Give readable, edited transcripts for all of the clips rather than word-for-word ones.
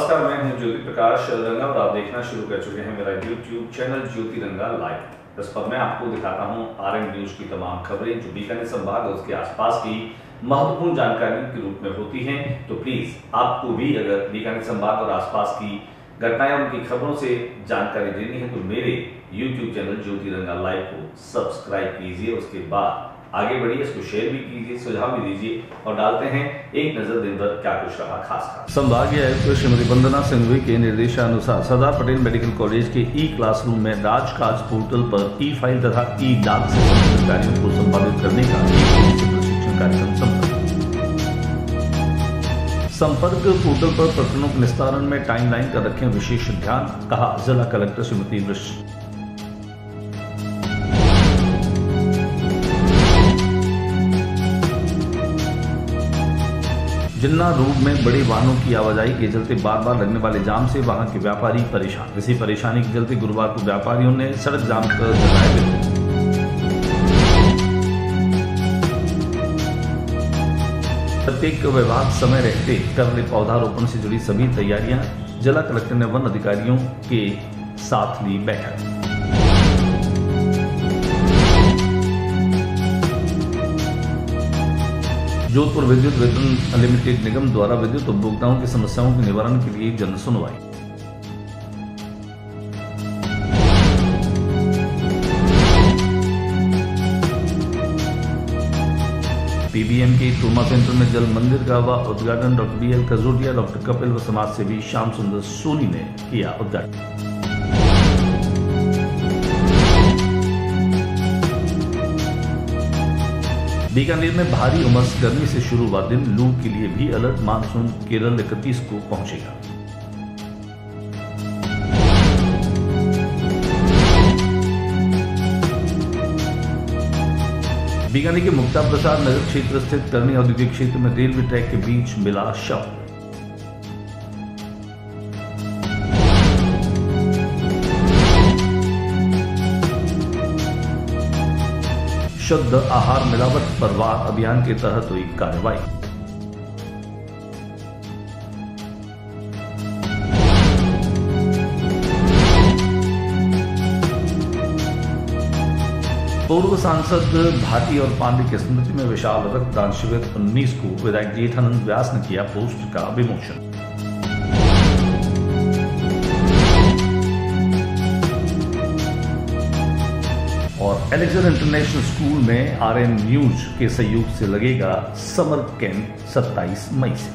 नमस्कार, मैं हूं ज्योति प्रकाश रंगा और आप देखना शुरू कर चुके हैं मेरा YouTube चैनल ज्योति रंगा लाइव। इस पर मैं आपको दिखाता हूं RM न्यूज की तमाम खबरें जो बीकानेर संभाग और उसके आसपास की महत्वपूर्ण जानकारियों के रूप में होती हैं। तो प्लीज आपको भी अगर बीकानेर संभाग और आसपास की घटनाएं उनकी खबरों से जानकारी देनी है तो मेरे YouTube चैनल ज्योति रंगा लाइव को सब्सक्राइब कीजिए। उसके बाद आगे बढ़िए, इसको शेयर भी कीजिए, सुझाव भी दीजिए और डालते हैं एक नजर दिन भर क्या कुछ रहा खास। संभागीय आयुक्त श्रीमती वंदना सिंघवी के निर्देशानुसार सरदार पटेल मेडिकल कॉलेज के क्लासरूम में राजकाज पोर्टल पर फाइल तथा डाक से संबंधित कार्यों को संपादित करने का प्रशिक्षण कार्यक्रम संपर्क पोर्टल पर प्रकरणों के निस्तारण में टाइमलाइन का रखें विशेष ध्यान, कहा जिला कलेक्टर श्रीमती वृष्टि। जिन्ना रोड में बड़े वाहनों की आवाजाही के चलते बार बार लगने वाले जाम से वहां के व्यापारी परेशान। इसी परेशानी के चलते गुरुवार को व्यापारियों ने सड़क जाम कर जताया विरोध। प्रत्येक विभाग समय रहते कर ले पौधारोपण से जुड़ी सभी तैयारियां, जिला कलेक्टर ने वन अधिकारियों के साथ ली बैठक। जोधपुर विद्युत वितरण लिमिटेड निगम द्वारा विद्युत उपभोक्ताओं की समस्याओं के निवारण के लिए जन सुनवाई। पीबीएम के ट्रोमा सेंटर में जल मंदिर का हुआ उद्घाटन। डॉक्टर BL कजोटिया, डॉक्टर कपिल व समाज सेवी श्याम सुंदर सोनी ने किया उद्घाटन। बीकानेर में भारी उमस गर्मी से शुरू हुआ दिन, लू के लिए भी अलर्ट। मानसून केरल 31 को पहुंचेगा। बीकानेर के मुक्ता प्रसाद नगर क्षेत्र स्थित करनी औद्योगिक क्षेत्र में रेलवे ट्रैक के बीच मिला शव। शुद्ध आहार मिलावट पर वार अभियान के तहत हुई कार्रवाई। पूर्व सांसद भाटी और पांडे की स्मृति में विशाल रक्तदान शिविर 19 को विधायक जेठानंद व्यास ने किया पोस्ट का विमोचन। और एलेक्जेंडर इंटरनेशनल स्कूल में RM न्यूज के सहयोग से लगेगा समर कैंप 27 मई से।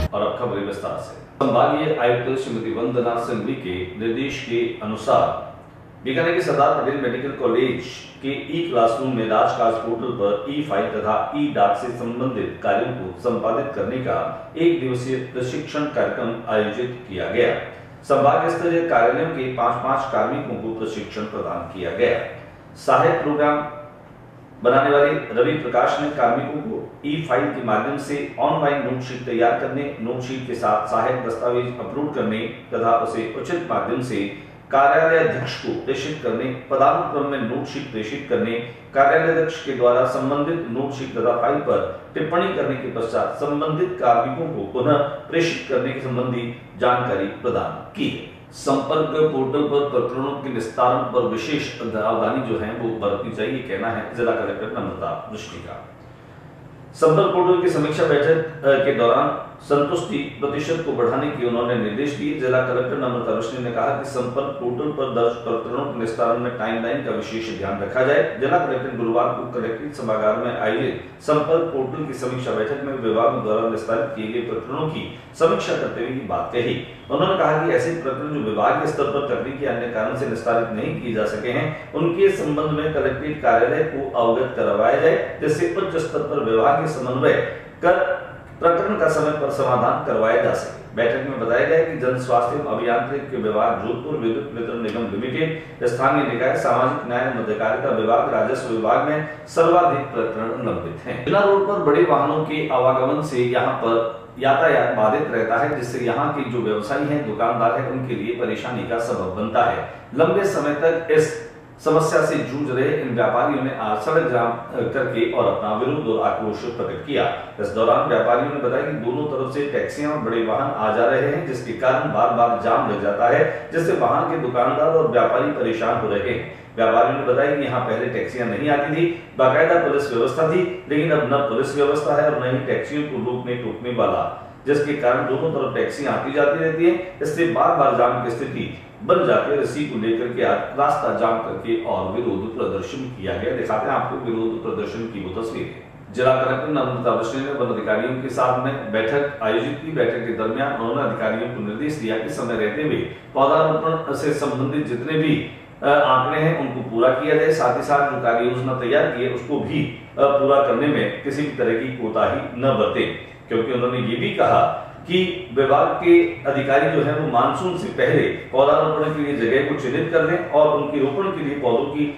और अब खबरें विस्तार से। संभागीय आयुक्त श्रीमती वंदना सिंघवी के निर्देश के अनुसार बीकानेर के सरदार पटेल मेडिकल कॉलेज के क्लासरूम में राजकाज पोर्टल पर फाइल तथा डाक से संबंधित कार्यों को संपादित करने का एक दिवसीय प्रशिक्षण कार्यक्रम आयोजित किया गया। संभाग स्तरीय कार्यालयों के 5-5 कार्मिकों को प्रशिक्षण प्रदान किया गया। सहायक प्रोग्राम बनाने वाले रवि प्रकाश ने कार्मिकों को फाइल के माध्यम से ऑनलाइन नोटशीट तैयार करने, नोटशीट के साथ सहायक दस्तावेज अपलोड करने तथा उसे उचित माध्यम से कार्यालय अध्यक्ष को प्रेषित करने, पदानुक्रम में नोटशीट प्रेषित करने, कार्यालय अध्यक्ष के द्वारा संबंधित नोटशीट तथा फाइल पर टिप्पणी करने के पश्चात संबंधित कार्मिकों को पुनः प्रेषित करने के संबंधी जानकारी प्रदान की। संपर्क पोर्टल पर प्रकरणों के निस्तारण पर विशेष सावधानी जो है वो बरतनी चाहिए, कहना है जिला कलेक्टर नम्रता वृष्टि का। संपर्क पोर्टल की समीक्षा बैठक के दौरान संतुष्टि प्रतिशत को बढ़ाने के उन्होंने निर्देश दिए। जिला कलेक्टर नम्रता वृष्टि ने कहा कि संपर्क पोर्टल पर दर्ज प्रकरणों के निस्तारण में टाइमलाइन का विशेष ध्यान रखा जाए। जिला कलेक्टर गुरुवार को कलेक्ट्रेट सभागार में आयोजित संपर्क पोर्टल की समीक्षा बैठक में विभागों द्वारा निस्तारित किए गए प्रकरणों की समीक्षा करते हुए बात कही। उन्होंने कहा कि ऐसे प्रकरण जो विभागीय स्तर पर तकनीकी अन्य कारण से निस्तारित नहीं किए जा सके हैं, उनके संबंध में कलेक्ट्रेट कार्यालय को अवगत करवाया जाए, जिससे उच्च स्तर पर विभागीय समन्वय कर प्रकरण का समय पर समाधान करवाया जा सके। बैठक में बताया गया कि जन स्वास्थ्य एवं अभियांत्रिकी विभाग, जोधपुर विद्युत वितरण निगम लिमिटेड, स्थानीय निकाय, सामाजिक न्याय एवं अधिकारिता विभाग, राजस्व विभाग में सर्वाधिक प्रकरण लंबित हैं। जिला रोड पर बड़े वाहनों के आवागमन से यहाँ पर यातायात बाधित रहता है, जिससे यहाँ के जो व्यवसायी हैं, दुकानदार हैं, उनके लिए परेशानी का सबब बनता है। लंबे समय तक इस समस्या से जूझ रहे इन व्यापारियों ने आज सड़क जाम करके और अपना विरोध और आक्रोश प्रकट किया। इस दौरान व्यापारियों ने बताया कि दोनों तरफ से टैक्सियां और बड़े वाहन आ जा रहे हैं, जिसके कारण बार बार जाम लग जाता है, जिससे वहां के दुकानदार और व्यापारी परेशान हो रहे हैं। व्यापारियों ने बताया कि यहाँ पहले टैक्सियां नहीं आती थी, बाकायदा पुलिस व्यवस्था थी, लेकिन अब न पुलिस व्यवस्था है और न ही टैक्सियों को रोकने टोकने वाला, जिसके कारण दोनों तरफ टैक्सियां आती जाती रहती है। इससे बार बार जाम की स्थिति बन जाती है। इसी को लेकर के आज रास्ता जाम करके और विरोध प्रदर्शन किया गया। दिखाते हैं आपको विरोध प्रदर्शन की वो तस्वीर। जिला कलेक्टर नम्रता विश्नोई ने वन अधिकारियों के साथ में बैठक आयोजित की। बैठक के दरमियान उन्होंने अधिकारियों को निर्देश दिया कि समय रहते हुए पौधारोपण से संबंधित जितने भी आंकड़े हैं उनको पूरा किया जाए, साथ ही साथ जो कार्य योजना तैयार की है उसको भी पूरा करने में किसी भी तरह की कोताही न बरते, क्योंकि उन्होंने ये भी कहा कि विभाग के अधिकारी जो है वो मानसून से पहले पौधारोपण के लिए जगह को चिन्हित कर लें और उनके रोपण के लिए पौधों की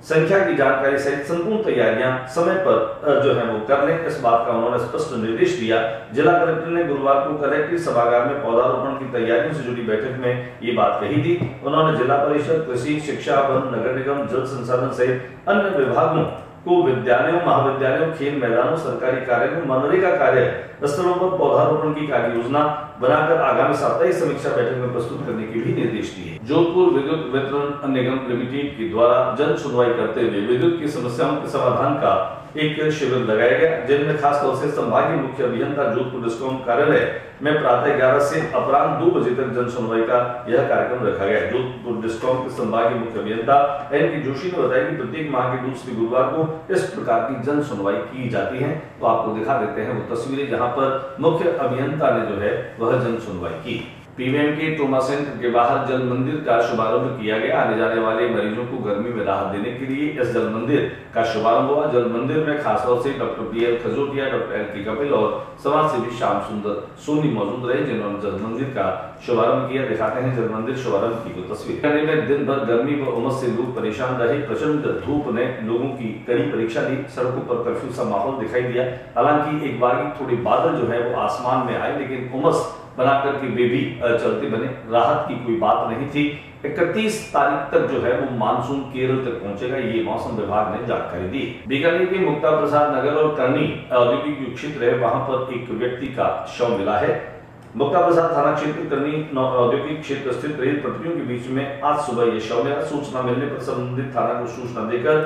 संख्या की जानकारी सहित संपूर्ण तैयारियां समय पर जो है वो कर लें। इस बात का उन्होंने स्पष्ट निर्देश दिया। जिला कलेक्टर ने गुरुवार को कलेक्ट्रेट सभागार में पौधारोपण की तैयारियों से जुड़ी बैठक में ये बात कही थी। उन्होंने जिला परिषद, कृषि, शिक्षा, वन, नगर निगम, जल संसाधन सहित अन्य विभागों को विद्यालयों, महाविद्यालयों, खेल मैदानों, सरकारी कार्यालयों, मनरेगा कार्य स्थलों पर पौधारोपण की कार्य योजना बनाकर आगामी साप्ताहिक समीक्षा बैठक में प्रस्तुत करने के भी निर्देश दिए। जोधपुर विद्युत वितरण निगम लिमिटेड के द्वारा जन सुनवाई करते हुए विद्युत की समस्याओं के समाधान का एक शिविर लगाया गया, जिनमें खासतौर से संभागीय मुख्य अभियंता जोधपुर डिस्कॉम कार्यालय में प्रातः 11 से अपराह्न 2 बजे तक जन सुनवाई का यह कार्यक्रम रखा गया। जोधपुर डिस्कॉम के संभागीय मुख्य अभियंता एन जोशी ने बताया कि प्रत्येक माह के दूसरे गुरुवार को इस प्रकार की जन सुनवाई की जाती है। तो आपको दिखा देते हैं वो तस्वीरें जहां पर मुख्य अभियंता ने जो है वह जन सुनवाई की। पीवीएम के ट्रोमा सेंटर के बाहर जल मंदिर का शुभारंभ किया गया। आने जाने वाले मरीजों को गर्मी में राहत देने के लिए इस जल मंदिर का शुभारंभ हुआ। जल मंदिर में खासतौर से doctor PL Khajuria, doctor L Kapil और समाज सेवी श्याम सुंदर सोनी मौजूद रहे, जिन्होंने जल मंदिर का शुभारंभ किया। दिखाते हैं जल मंदिर शुभारंभ की कोई तस्वीर। में दिन भर गर्मी व उमस से लोग परेशान रहे। प्रचंड धूप ने लोगों की कड़ी परीक्षा ली। सड़कों पर कर्फ्यू सा माहौल दिखाई दिया। हालांकि एक बार थोड़ी बादल जो है वो आसमान में आए, लेकिन उमस बनाकर के वे भी चलते बने। राहत की कोई बात नहीं थी। 31 तारीख तक जो है वो मानसून केरल तक पहुंचेगा, ये मौसम विभाग ने जानकारी दी। बीकानेर के मुक्ता प्रसाद नगर और करनी औद्योगिक क्षेत्र है, वहां पर एक व्यक्ति का शव मिला है। मुक्ता प्रसाद थाना क्षेत्र करनी औद्योगिक क्षेत्र स्थित रेल पटरियों के बीच में आज सुबह यह शव मिला। सूचना मिलने पर संबंधित थाना को सूचना देकर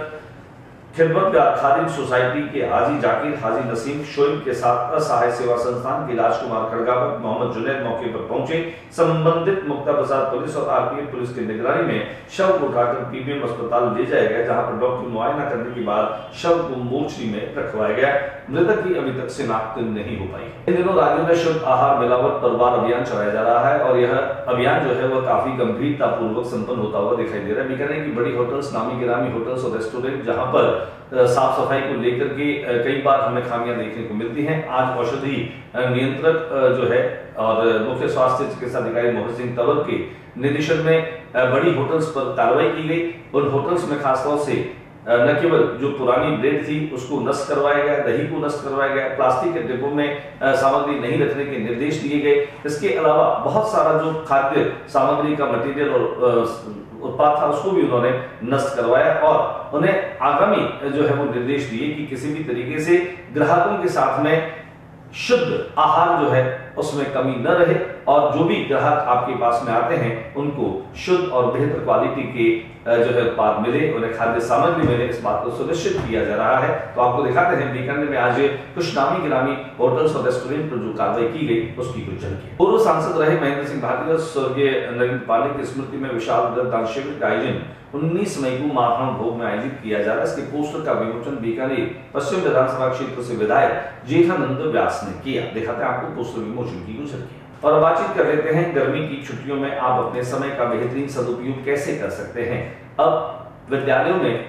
खिदमत खादिम सोसाइटी के हाजी जाकिर, हाजी नसीम, शोएब के साथ असहाय सेवा संस्थान के राजकुमार खड़गावत, मोहम्मद जुनैद मौके पर पहुंचे। संबंधित मुक्ता प्रसाद पुलिस और आरपीएफ पुलिस की निगरानी में शव को उठाकर पीबीएम अस्पताल ले जाया गया, जहां पर डॉक्टर मुआयना करने के बाद शव को मोर्चरी में रखवाया गया। मृतक की अभी तक शिनाख्त नहीं हो पाई। इन दिनों राज्य में शुद्ध आहार मिलावट पर वार अभियान चलाया जा रहा है और यह अभियान जो है वह काफी गंभीरता पूर्वक संपन्न होता हुआ दिखाई दे रहा है। बीकानेर की बड़ी होटल्स, नामी गिरामी होटल्स और रेस्टोरेंट जहां पर साफ सफाई को लेकर के कई बार हमें खामियां देखने को मिलती हैं। आज औषधि नियंत्रक जो है और मुख्य स्वास्थ्य चिकित्सा अधिकारी मोहन सिंह तंवर के निर्देशन में बड़ी होटल्स पर कार्रवाई की गई। उन होटल्स में खासतौर से न केवल जो पुरानी ब्रेड थी उसको नष्ट करवाया गया, दही को नष्ट करवाया गया, प्लास्टिक के डिब्बों में सामग्री नहीं रखने के निर्देश दिए गए। इसके अलावा बहुत सारा जो खाद्य सामग्री का मटेरियल और उत्पाद था उसको भी उन्होंने नष्ट करवाया और उन्हें आगामी जो है वो निर्देश दिए कि किसी भी तरीके से ग्राहकों के साथ में शुद्ध आहार जो है उसमें कमी न रहे और जो भी ग्राहक आपके पास में आते हैं उनको शुद्ध और बेहतर क्वालिटी के जो है उत्पाद मिले, उन्हें खाद्य सामग्री मिले, इस बात को सुनिश्चित किया जा रहा है। तो आपको दिखाते हैं बीकानेर में आज कुछ नामी गिरामी होटल्स और रेस्टोरेंट पर जो कार्रवाई की गई उसकी कुछ झलकी। पूर्व सांसद रहे महेंद्र सिंह भाटी और स्वर्गीय नरेंद्र पांडे की स्मृति में विशाल रक्तदान शिविर का आयोजन 19 मई को माखन भोग में आयोजित किया जा रहा है। इसके पोस्टर का विमोचन बीकानेर पश्चिम विधानसभा क्षेत्र से विधायक जेठानंद व्यास ने किया। दिखाते हैं आपको पोस्टर विमोचन की कुछ झलकी। और बातचीत कर लेते हैं गर्मी की छुट्टियों में आप अपने समय का बेहतरीन सदुपयोग कैसे कर सकते हैं। अब विद्यालयों में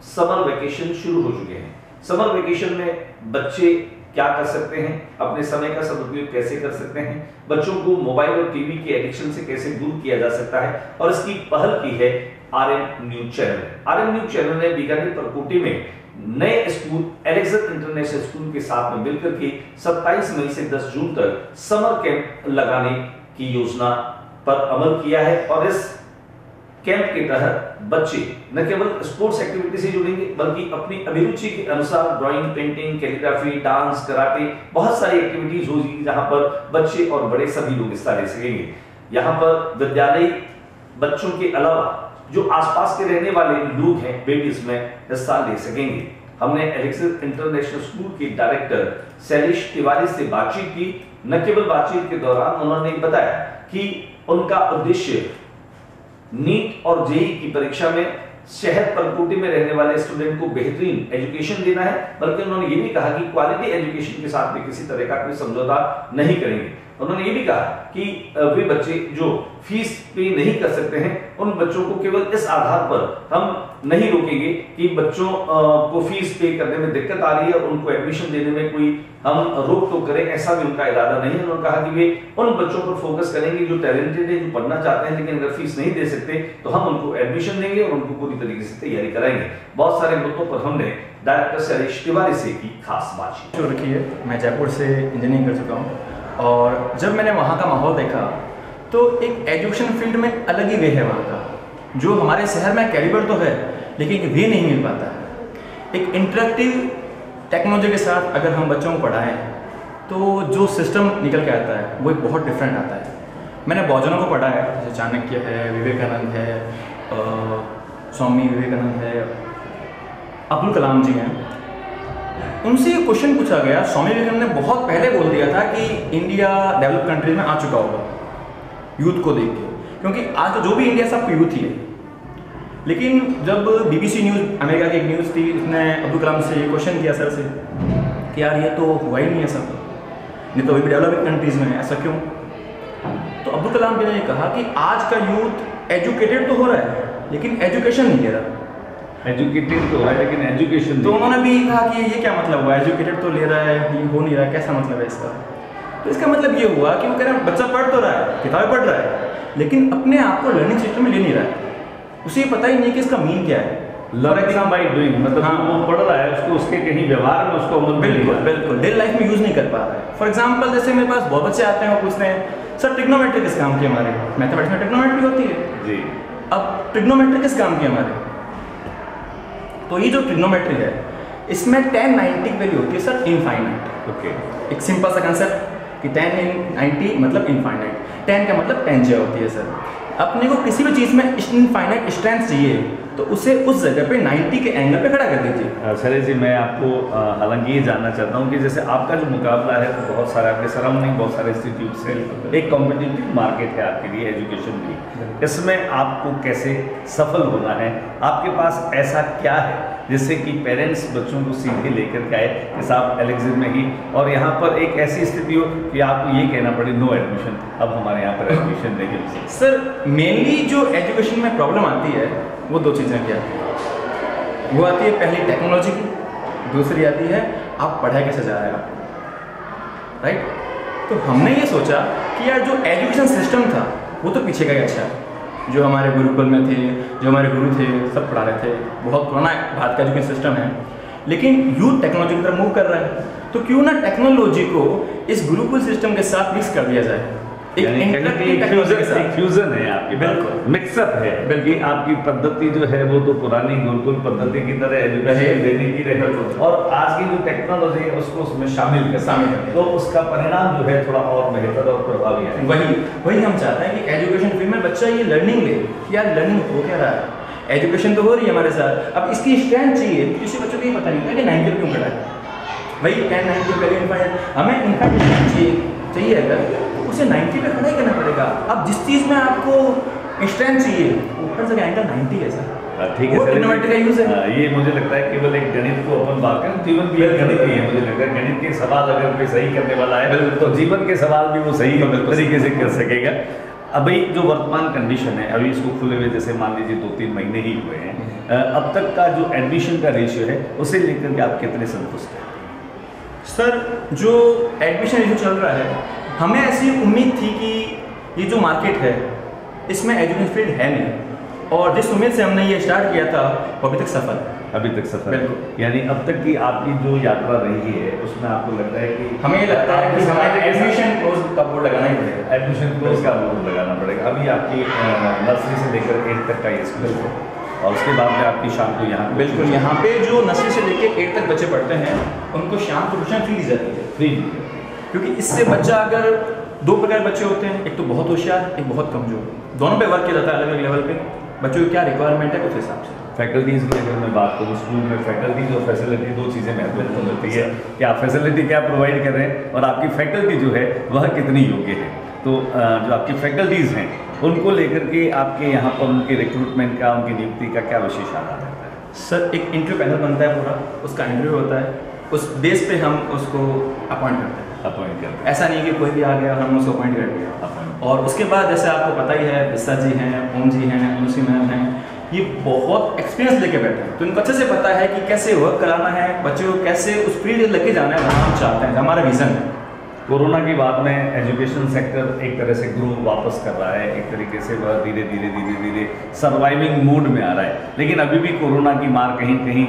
समर वेकेशन शुरू हो चुके हैं। समर वेकेशन में बच्चे क्या कर सकते हैं, अपने समय का सदुपयोग कैसे कर सकते हैं, बच्चों को मोबाइल और टीवी के एडिक्शन से कैसे दूर किया जा सकता है, और इसकी पहल की है RM news channel. RM news channel ने बीकानेर परकोटी में नए स्कूल एलेक्जेंडर इंटरनेशनल स्कूल के साथ में मिलकर के 27 मई से 10 जून तक समर कैंप लगाने की योजना पर अमल किया है और इस कैंप के तहत बच्चे न केवल स्पोर्ट्स एक्टिविटी से जुड़ेंगे बल्कि अपनी अभिरुचि के अनुसार drawing, painting, calligraphy, dance, karate, बहुत सारी एक्टिविटीज होगी जहां पर बच्चे और बड़े सभी लोग हिस्सा ले सकेंगे। यहाँ पर विद्यालय बच्चों के अलावा जो आसपास के रहने वाले लोग हैं वे भी इसमें हिस्सा ले सकेंगे। हमने एलेक्सिस इंटरनेशनल स्कूल के डायरेक्टर शैलेश तिवारी से बातचीत की। न केवल बातचीत के दौरान उन्होंने बताया कि उनका उद्देश्य नीट और जेईई की परीक्षा में शहर परकोटी में रहने वाले स्टूडेंट को बेहतरीन एजुकेशन देना है, बल्कि उन्होंने ये भी कहा कि क्वालिटी एजुकेशन के साथ भी किसी तरह का कोई समझौता नहीं करेंगे। उन्होंने ये भी कहा कि वे बच्चे जो फीस पे नहीं कर सकते हैं उन बच्चों को केवल इस आधार पर हम नहीं रोकेंगे कि बच्चों को फीस पे करने में दिक्कत आ रही है और उनको एडमिशन देने में कोई हम रोक टोक करें, ऐसा भी उनका इरादा नहीं है। उन्होंने कहा कि वे उन बच्चों पर फोकस करेंगे जो टैलेंटेड है, जो पढ़ना चाहते हैं, लेकिन अगर फीस नहीं दे सकते तो हम उनको एडमिशन देंगे और उनको पूरी तरीके से तैयारी कराएंगे। बहुत सारे मुद्दों पर हमने डायरेक्टर शैलेश तिवारी से की खास बातचीत रखी है। मैं जयपुर से इंजीनियरिंग कर चुका हूँ और जब मैंने वहाँ का माहौल देखा तो एक एजुकेशन फील्ड में अलग ही वे है वहाँ का। जो हमारे शहर में कैलिबर तो है लेकिन वे नहीं मिल पाता है। एक इंटरेक्टिव टेक्नोलॉजी के साथ अगर हम बच्चों को पढ़ाएं तो जो सिस्टम निकल के आता है वो एक बहुत डिफरेंट आता है। मैंने बहुत जनों को पढ़ा है, जैसे चाणक्य है, विवेकानंद है, स्वामी विवेकानंद है, अब्दुल कलाम जी हैं। उनसे ये क्वेश्चन पूछा गया, स्वामी विवेकानंद ने बहुत पहले बोल दिया था कि इंडिया डेवलप कंट्रीज में आ चुका होगा यूथ को देख के, क्योंकि आज जो भी इंडिया सब यूथ ही है। लेकिन जब BBC न्यूज़, अमेरिका की एक न्यूज़ थी, उसने अब्दुल कलाम से ये क्वेश्चन किया सर से कि यार ये तो हुआ ही नहीं है सब, नहीं तो अभी भी डेवलपिंग कंट्रीज में है, ऐसा क्यों? तो अब्दुल कलाम जी ने ये कहा कि आज का यूथ एजुकेटेड तो हो रहा है लेकिन एजुकेशन नहीं ले रहा। एजुकेटेड तो है लेकिन एजुकेशन, तो उन्होंने भी कहा कि ये क्या मतलब हुआ, एजुकेटेड तो ले रहा है, ये हो नहीं रहा है, कैसा मतलब है इसका? तो इसका मतलब ये हुआ कि वो कह रहे हैं बच्चा पढ़ तो रहा है, किताबें पढ़ रहा है, लेकिन अपने आप को लर्निंग सिस्टम में ले नहीं रहा है। उसे पता ही नहीं कि इसका मीन क्या है। लर्निंग बाय डूइंग, मतलब हाँ, वो पढ़ रहा है, उसको उसके कहीं व्यवहार में उसको बिल्कुल डेली लाइफ में यूज नहीं कर पा रहा है। फॉर एग्जाम्पल जैसे मेरे पास बहुत बच्चे आते हैं और पूछते हैं सर ट्रिग्नोमेट्री किस काम की हमारे, मैथमेटिक्स में ट्रिग्नोमेट्री होती है जी, अब ट्रिग्नोमेट्री किस काम की हमारे? तो ये जो ट्रिग्नोमेट्री है इसमें tan 90 की वैल्यू होती है सर इनफाइनाइट। ओके, एक सिंपल सा कंसेप्ट कि tan 90 मतलब इनफाइनाइट, tan का मतलब टेंजेंट होती है सर। अपने को किसी भी चीज़ में इनफाइनाइट स्ट्रेंथ चाहिए तो उसे उस जगह पे 90 के एंगल पे खड़ा कर दीजिए। शैलेश जी, मैं आपको हालांकि ये जानना चाहता हूँ कि जैसे आपका जो मुकाबला है तो बहुत सारे आपके सराउंडिंग बहुत सारे इंस्टीट्यूट से एक कॉम्पिटिटिव मार्केट है आपके लिए एजुकेशन की, इसमें आपको कैसे सफल होना है? आपके पास ऐसा क्या है जिससे कि पेरेंट्स बच्चों को सीधे लेकर के आए कि साहब एलेक्सिस में ही, और यहाँ पर एक ऐसी स्थिति हो कि आपको ये कहना पड़े नो एडमिशन, अब हमारे यहाँ पर एडमिशन नहीं। सर मेनली जो एजुकेशन में प्रॉब्लम आती है वो दो चीज़ें क्या आती है, वो आती है पहली टेक्नोलॉजी की, दूसरी आती है आप पढ़ाई कैसे जा रहे हैं आप, राइट? तो हमने ये सोचा कि यार जो एजुकेशन सिस्टम था वो तो पीछे का ही अच्छा है। जो हमारे गुरुकुल में थे, जो हमारे गुरु थे, सब पढ़ा रहे थे, बहुत पुराना भारत का एजुकेशन सिस्टम है, लेकिन यूथ टेक्नोलॉजी की तरफ मूव कर रहा है। तो क्यों ना टेक्नोलॉजी को इस गुरुकुल सिस्टम के साथ मिक्स कर दिया जाए, एक फ्यूजन है आपकी, बिल्कुल मिक्सअप है, बल्कि आपकी पद्धति जो है वो तो पुरानी गुरुकुल पद्धति की तरह एजुकेशन देने की रहे, और आज की जो टेक्नोलॉजी है उसको उसमें शामिल कर, तो उसका परिणाम जो है थोड़ा और बेहतर और प्रभावी है। वही हम चाहते हैं कि एजुकेशन फील्ड में बच्चा ये लर्निंग ले, यार लर्निंग हो क्या रहा है, एजुकेशन तो हो रही है हमारे साथ, अब इसकी स्ट्रेंथ चाहिए। किसी बच्चों को ये पता नहीं था कि 90 क्यों खड़ा है, भाई 10 90 वैल्यू इनफाइनाइट, हमें इनफाइनाइट चाहिए अगर उसे 90 पे खड़ा ही करना पड़ेगा। अब जिस चीज़ में आपको स्ट्रेंथ चाहिए ऊपर से एंगल 90 है सर, ठीक है सर, यूज है। ये मुझे लगता है केवल एक गणित को अपन बात करें, जीवन भी गणित ही है। मुझे लगता है गणित के सवाल अगर कोई सही करने वाला है तो जीवन के सवाल भी वो सही तरीके से कर सकेगा। अभी जो वर्तमान कंडीशन है, अभी इसको खुले हुए जैसे मान लीजिए 2-3 महीने ही हुए हैं, अब तक का जो एडमिशन का रेशियो है उसे लेकर के आप कितने संतुष्ट हैं? सर जो एडमिशन रेशियो चल रहा है, हमें ऐसी उम्मीद थी कि ये जो मार्केट है इसमें एजुकेशन फील्ड है नहीं, और जिस उम्मीद से हमने ये स्टार्ट किया था वो अभी तक सफल है। अभी तक सफल है, यानी अब तक की आपकी जो यात्रा रही है उसमें आपको लगता है कि हमें ये लगता है कि हमें एडमिशन कोर्स का बोर्ड लगाना ही पड़ेगा, एडमिशन कोर्स का बोर्ड लगाना पड़ेगा। अभी आपकी नर्सरी से लेकर 8 तक का ये स्कूल है, और उसके बाद में आपकी शाम को यहाँ बिल्कुल, यहाँ पे जो नर्सरी से लेके 8 तक बच्चे पढ़ते हैं उनको शाम को ट्यूशन फ्री दी जाती है। फ्री, क्योंकि इससे बच्चा, अगर 2 प्रकार बच्चे होते हैं, एक तो बहुत होशियार, एक बहुत कमजोर, दोनों पे वर्क किया जाता है अलग अलग लेवल पे। बच्चों की क्या रिक्वायरमेंट है उस हिसाब से। फैकल्टीज़ की अगर मैं बात करूँ, स्कूल में फैकल्टीज और फैसिलिटी 2 चीज़ें महत्वपूर्ण होती है कि आप फैसिलिटी क्या प्रोवाइड कर रहे हैं और आपकी फैकल्टी जो है वह कितनी योग्य है। तो जो आपकी फैकल्टीज़ हैं उनको लेकर के आपके यहाँ पर उनकी रिक्रूटमेंट का, उनकी नियुक्ति का क्या विशेष आधार रहता है? सर, एक इंटरव्यू पैनल बनता है पूरा, उसका इंटरव्यू होता है, उस बेस पे हम उसको अपॉइंट करते हैं। ऐसा नहीं कि कोई भी आ गया और हम उसको अपॉइंट कर दिया। और उसके बाद जैसे आपको पता ही है, बिस्सा जी हैं, ओम जी हैं, अनुसी मैम हैं, ये बहुत एक्सपीरियंस लेके बैठे हैं, तो इनको अच्छे से पता है कि कैसे वर्क कराना है, बच्चों को कैसे उस फील्ड लेके जाना है जहाँ हम चाहते हैं, हमारा विजन है। कोरोना के बाद में एजुकेशन सेक्टर एक तरह से ग्रो वापस कर रहा है, एक तरीके से वह धीरे धीरे सर्वाइविंग मूड में आ रहा है, लेकिन अभी भी कोरोना की मार कहीं कहीं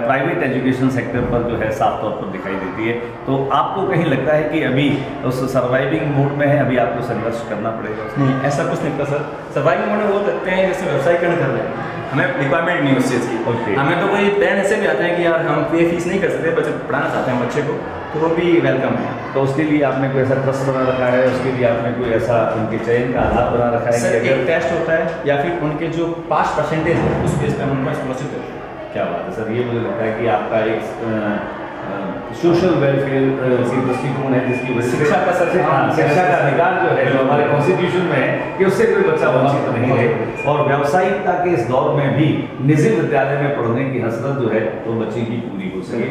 प्राइवेट एजुकेशन सेक्टर पर जो है साफ तौर पर दिखाई देती है। तो आपको कहीं लगता है कि अभी उस सर्वाइविंग मूड में है, अभी आपको संघर्ष करना पड़ेगा? नहीं, ऐसा कुछ नहीं लगता सर। सर्वाइविंग मूड में वो लगते हैं जैसे व्यवसायीकरण कर रहे हैं, हमें रिक्वायरमेंट नहीं उस चीज़ की। हमें तो कोई प्लान ऐसे भी आते हैं कि यार हम पे फीस नहीं कर सकते, बच्चे पढ़ाना चाहते हैं बच्चे को, तो वो भी वेलकम है। तो उसके लिए आपने कोई ऐसा ट्रस्ट बना रखा है, उसके लिए आपने कोई ऐसा उनके चयन का आधार बना रखा है? सर, एक टेस्ट होता है या फिर उनके जो पास परसेंटेज है उस बेस पर हम उनको स्कॉलरशिप देते हैं। क्या बात है सर, ये मुझे लगता है कि आपका एक सोशल वेलफेयर सी दृष्टिकोण है, जिसकी वजह से शिक्षा का अधिकार जो है, जो हमारे कॉन्स्टिट्यूशन में है कि उससे कोई बच्चा वंचित नहीं रहे। और व्यावसायिकता के इस दौर में भी निजी विद्यालय में पढ़ने की हसरत जो है वो बच्चे की पूरी हो सके।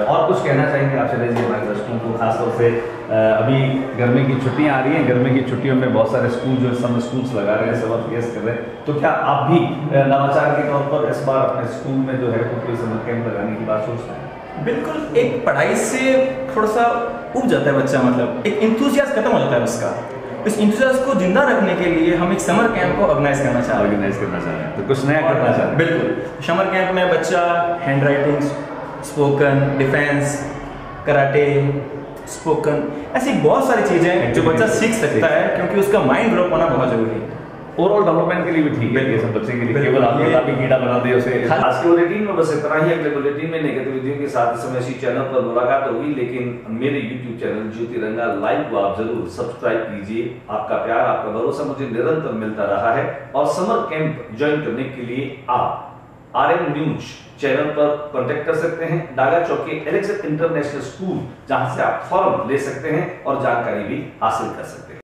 और कुछ कहना चाहेंगे आप शैलेश जी हमारे दर्शकों को, खासतौर से अभी गर्मी की छुट्टियां आ रही हैं, गर्मी की छुट्टियों में बहुत सारे स्कूल जो है समर स्कूल्स लगा रहे हैं, समर फेयर्स कर रहे हैं, तो क्या आप भी नवाचार के तौर पर इस बार अपने स्कूल में जो है कोई समर कैंप लगाने की बात सोच रहे हैं? बिल्कुल, एक पढ़ाई से थोड़ा सा उब जाता है बच्चा, मतलब एक इंथुसियास्ट खत्म हो जाता है उसका। इस इंथुसियास्ट को जिंदा रखने के लिए हम एक समर कैंप को ऑर्गेनाइज करना चाह रहे हैं। तो कुछ नया करना चाह रहे हैं। बिल्कुल, समर कैंप में बच्चा hand writing, spoken, defence, karate, spoken, ऐसी बहुत सारी चीज़ें जो बच्चा सीख सकता है, क्योंकि उसका माइंड डेवलप होना बहुत जरूरी है। ओवरऑल डेवलपमेंट के लिए भी ठीक है, ये सब बच्चे के लिए, केवल आप किताबी कीड़ा बना दे उसे। आज के बुलेटिन में बस इतना ही। अगले बुलेटिन में नेगेटिव वीडियो के साथ इस समय इसी चैनल पर मुलाकात होगी, लेकिन मेरे YouTube चैनल ज्योतिरंगा लाइव को आप जरूर सब्सक्राइब कीजिए। आपका प्यार, आपका भरोसा मुझे निरंतर मिलता रहा है, और समर कैंप ज्वाइन करने के लिए आप RM न्यूज चैनल पर कांटेक्ट कर सकते हैं। डागा चौक के एलेक्स इंटरनेशनल स्कूल, जहां से आप फॉर्म ले सकते हैं और जानकारी भी हासिल कर सकते हैं।